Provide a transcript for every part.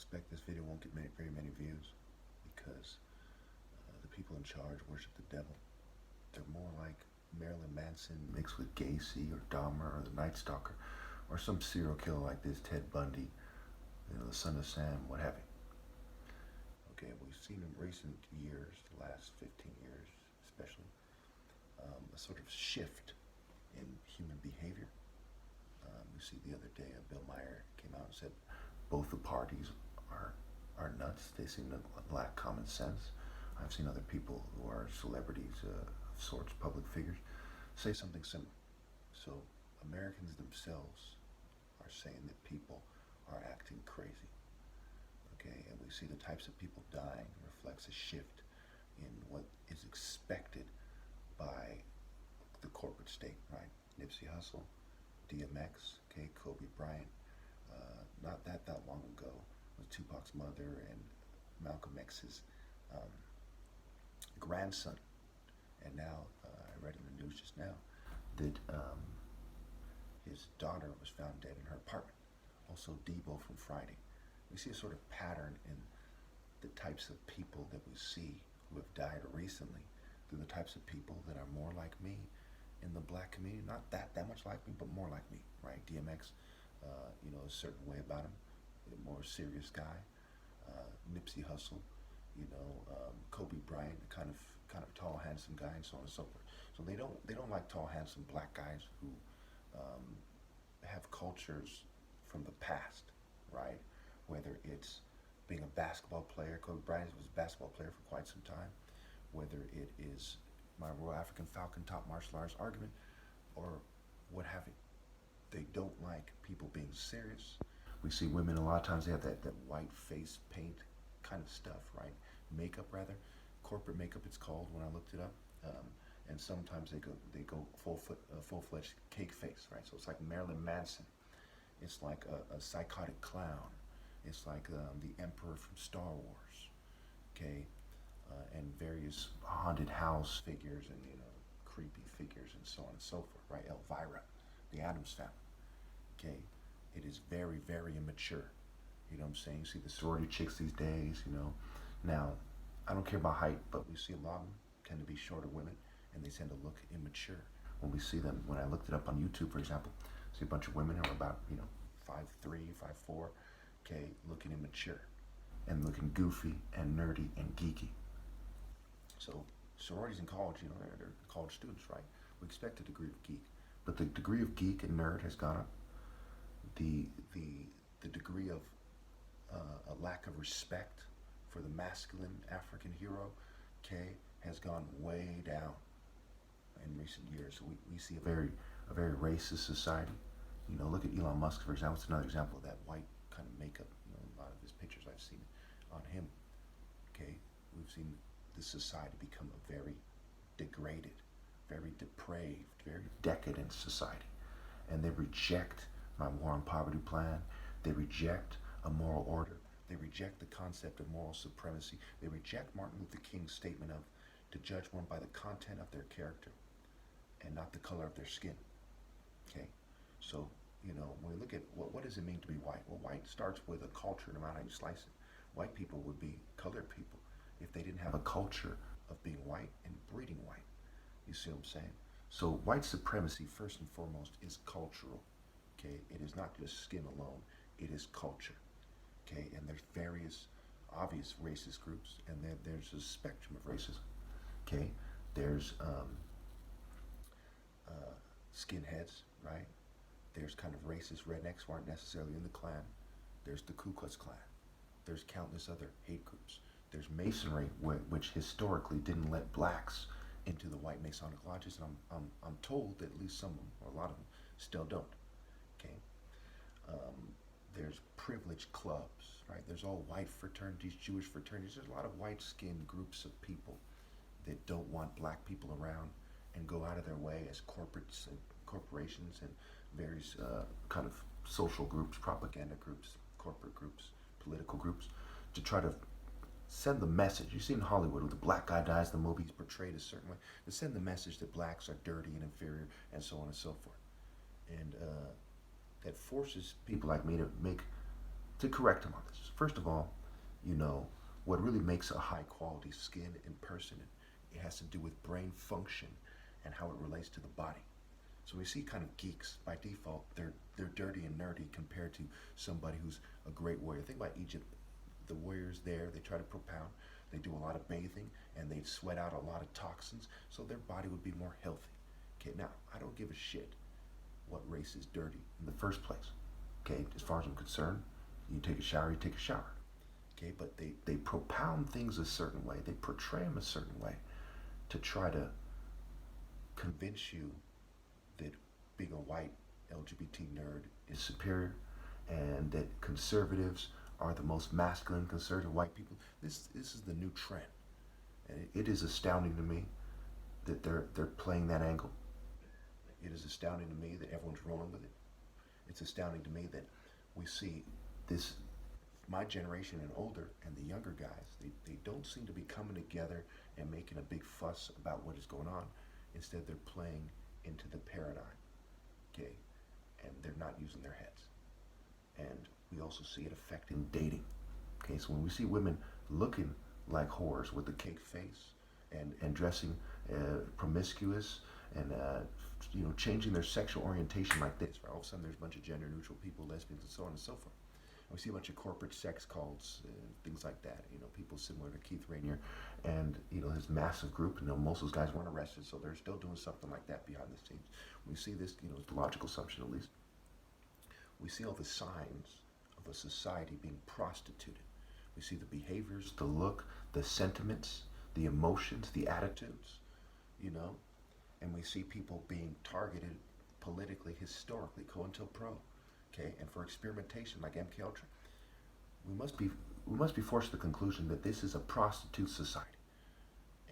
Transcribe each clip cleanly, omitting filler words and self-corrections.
suspect this video won't get very many views because the people in charge worship the devil. They're more like Marilyn Manson mixed with Gacy or Dahmer or the Night Stalker or some serial killer like this Ted Bundy, the son of Sam, what have you. Okay, we've seen in recent years, the last 15 years especially, a sort of shift in human behavior. We see the other day Bill Maher came out and said both the parties are nuts. They seem to lack common sense. I've seen other people who are celebrities of sorts, public figures, say something similar. So Americans themselves are saying that people are acting crazy. Okay, and we see the types of people dying reflects a shift in what is expected by the corporate state, right? Nipsey Hussle, DMX, okay, Kobe Bryant. Not that long ago with Tupac's mother and Malcom X's grandson. And now, I read in the news just now that his daughter was found dead in her apartment. Also Debo from Friday. We see a sort of pattern in the types of people that we see who have died recently through the types of people that are more like me in the black community. Not that much like me, but more like me, right? DMX, a certain way about him, a more serious guy. Nipsey Hussle, Kobe Bryant, kind of tall, handsome guy, and so on and so forth. So they don't like tall, handsome black guys who have cultures from the past, right? Whether it's being a basketball player, Kobe Bryant was a basketball player for quite some time, whether it is my Royal African Falcon top martial arts argument, or what have you. They don't like people being serious. We see women a lot of times, they have that white face paint kind of stuff, right? Makeup rather, corporate makeup it's called when I looked it up. And sometimes they go full-fledged cake face, right? So it's like Marilyn Manson. It's like a psychotic clown. It's like the Emperor from Star Wars, okay? And various haunted house figures and creepy figures and so on and so forth, right? Elvira, the Addams Family, okay? It is very, very immature. You know what I'm saying? You see the sorority chicks these days, Now, I don't care about height, but we see a lot of them tend to be shorter women, and they tend to look immature. When we see them, when I looked it up on YouTube, for example, see a bunch of women who are about, 5'3", 5'4", okay, looking immature and looking goofy and nerdy and geeky. So sororities in college, they're college students, right? We expect a degree of geek, but the degree of geek and nerd has gone up. The degree of a lack of respect for the masculine African hero, okay, has gone way down in recent years. So we see a very racist society. Look at Elon Musk, for example. It's another example of that white kind of makeup. A lot of his pictures I've seen on him. Okay, we've seen the society become a very degraded, very depraved, very decadent society, and they reject my war on poverty plan. They reject a moral order. They reject the concept of moral supremacy. They reject Martin Luther King's statement of to judge one by the content of their character and not the color of their skin. Okay, so when we look at what does it mean to be white? Well, white starts with a culture, no matter how you slice it. White people would be colored people if they didn't have a culture of being white and breeding white. You see what I'm saying? So white supremacy, first and foremost, is cultural. Okay, it is not just skin alone. It is culture. Okay, and there's various obvious racist groups, and then there's a spectrum of racism. Okay, there's skinheads, right? There's kind of racist rednecks who aren't necessarily in the Klan. There's the Ku Klux Klan. There's countless other hate groups. There's Masonry, which historically didn't let blacks into the white Masonic lodges, and I'm told that at least some of them, or a lot of them, still don't. Okay. There's privileged clubs, right? There's all white fraternities, Jewish fraternities. There's a lot of white-skinned groups of people that don't want black people around and go out of their way as corporates and corporations and various kind of social groups, propaganda groups, corporate groups, political groups, to try to send the message. You see in Hollywood, when the black guy dies, the movie is portrayed a certain way, to send the message that blacks are dirty and inferior and so on and so forth. And that forces people like me to make to correct him on this. First of all, you know, what really makes a high quality skin in person, it has to do with brain function and how it relates to the body. So we see kind of geeks by default, they're dirty and nerdy compared to somebody who's a great warrior. Think about Egypt. The warriors there, they try to propound, they do a lot of bathing, and they sweat out a lot of toxins, so their body would be more healthy. Okay, now I don't give a shit what race is dirty in the first place. Okay, as far as I'm concerned, you take a shower, you take a shower. Okay, but they propound things a certain way, they portray them a certain way to try to convince you that being a white LGBT nerd is superior, and that conservatives are the most masculine conservative white people. This is the new trend, and it is astounding to me that they're playing that angle. It is astounding to me that everyone's rolling with it. It's astounding to me that we see this, my generation and older, and the younger guys, they don't seem to be coming together and making a big fuss about what is going on. Instead, they're playing into the paradigm, okay? And they're not using their heads. And we also see it affecting dating, okay? So when we see women looking like whores with the cake face and dressing promiscuous and you know, changing their sexual orientation like this, right? All of a sudden there's a bunch of gender neutral people, lesbians, and so on and so forth. And we see a bunch of corporate sex cults, things like that. You know, people similar to Keith Rainier, and you know, his massive group. You know, most of those guys weren't arrested, so they're still doing something like that behind the scenes. We see this, you know, it's the logical assumption at least. We see all the signs of a society being prostituted. We see the behaviors, the look, the sentiments, the emotions, the attitudes, you know, and we see people being targeted politically, historically, COINTELPRO, okay, and for experimentation like MK Ultra. We must be forced to the conclusion that this is a prostitute society,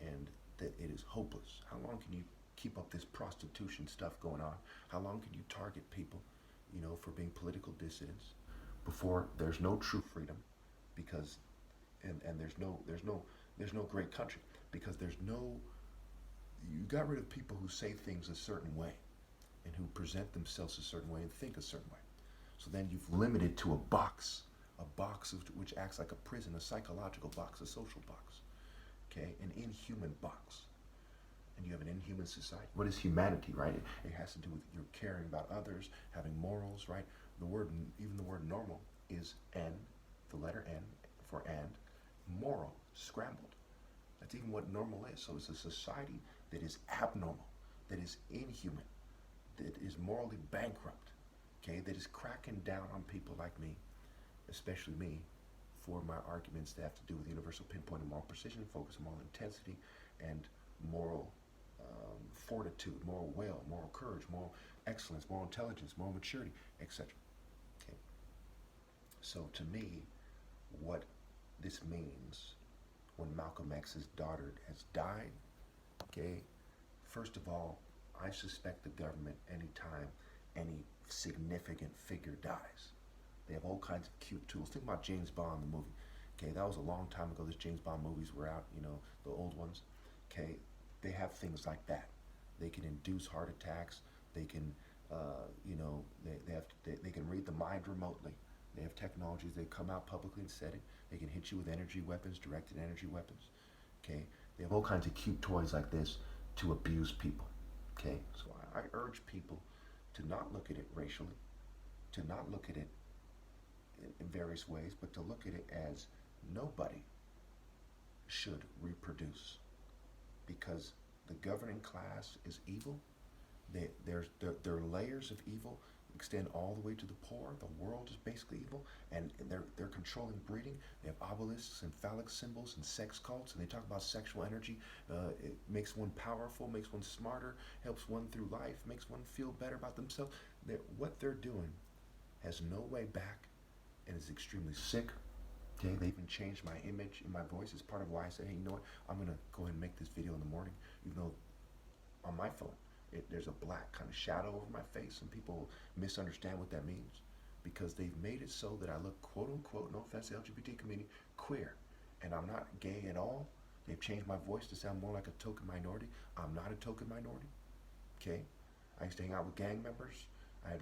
and that it is hopeless. How long can you keep up this prostitution stuff going on? How long can you target people, you know, for being political dissidents before there's no true freedom, because and there's no great country, because you got rid of people who say things a certain way and who present themselves a certain way and think a certain way. So then you've limited to a box of which acts like a prison, a psychological box, a social box, okay, an inhuman box. And you have an inhuman society. What is humanity, right? It has to do with your caring about others, having morals, right? Even the word normal is N, the letter N for and, moral, scrambled. That's even what normal is. So it's a society that is abnormal, that is inhuman, that is morally bankrupt, okay, that is cracking down on people like me, especially me, for my arguments that have to do with universal pinpoint and moral precision, focus on moral intensity and moral fortitude, moral will, moral courage, moral excellence, moral intelligence, moral maturity, etc. Okay. So to me, what this means when Malcolm X's daughter has died, okay, first of all, I suspect the government, anytime any significant figure dies, they have all kinds of cute tools. Think about James Bond, the movie. Okay, that was a long time ago. Those James Bond movies were out, you know, the old ones. Okay, they have things like that. They can induce heart attacks. They can, you know, they can read the mind remotely. They have technologies. They come out publicly and said it. They can hit you with energy weapons, directed energy weapons. Okay, they have all kinds of cute toys like this to abuse people. Okay, so I urge people to not look at it racially, to not look at it in various ways, but to look at it as nobody should reproduce, because the governing class is evil. Their layers of evil extend all the way to the poor. The world is basically evil, and they're controlling breeding. They have obelisks and phallic symbols and sex cults, and they talk about sexual energy. It makes one powerful, makes one smarter, helps one through life, makes one feel better about themselves. What they're doing has no way back, and is extremely sick. Okay, they even changed my image and my voice. It's part of why I said, hey, you know what? I'm gonna go ahead and make this video in the morning, even though on my phone there's a black kind of shadow over my face, and people misunderstand what that means because they've made it so that I look, quote unquote, no offense to the LGBT community, queer, and I'm not gay at all. They've changed my voice to sound more like a token minority. I'm not a token minority. Okay, I used to hang out with gang members. I had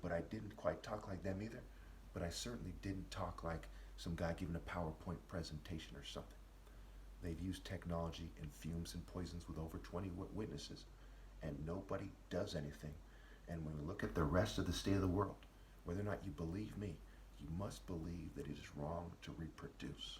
but I didn't quite talk like them either. but I certainly didn't talk like some guy giving a PowerPoint presentation or something. They've used technology and fumes and poisons with over 20 witnesses, and nobody does anything. And when we look at the rest of the state of the world, whether or not you believe me, you must believe that it is wrong to reproduce.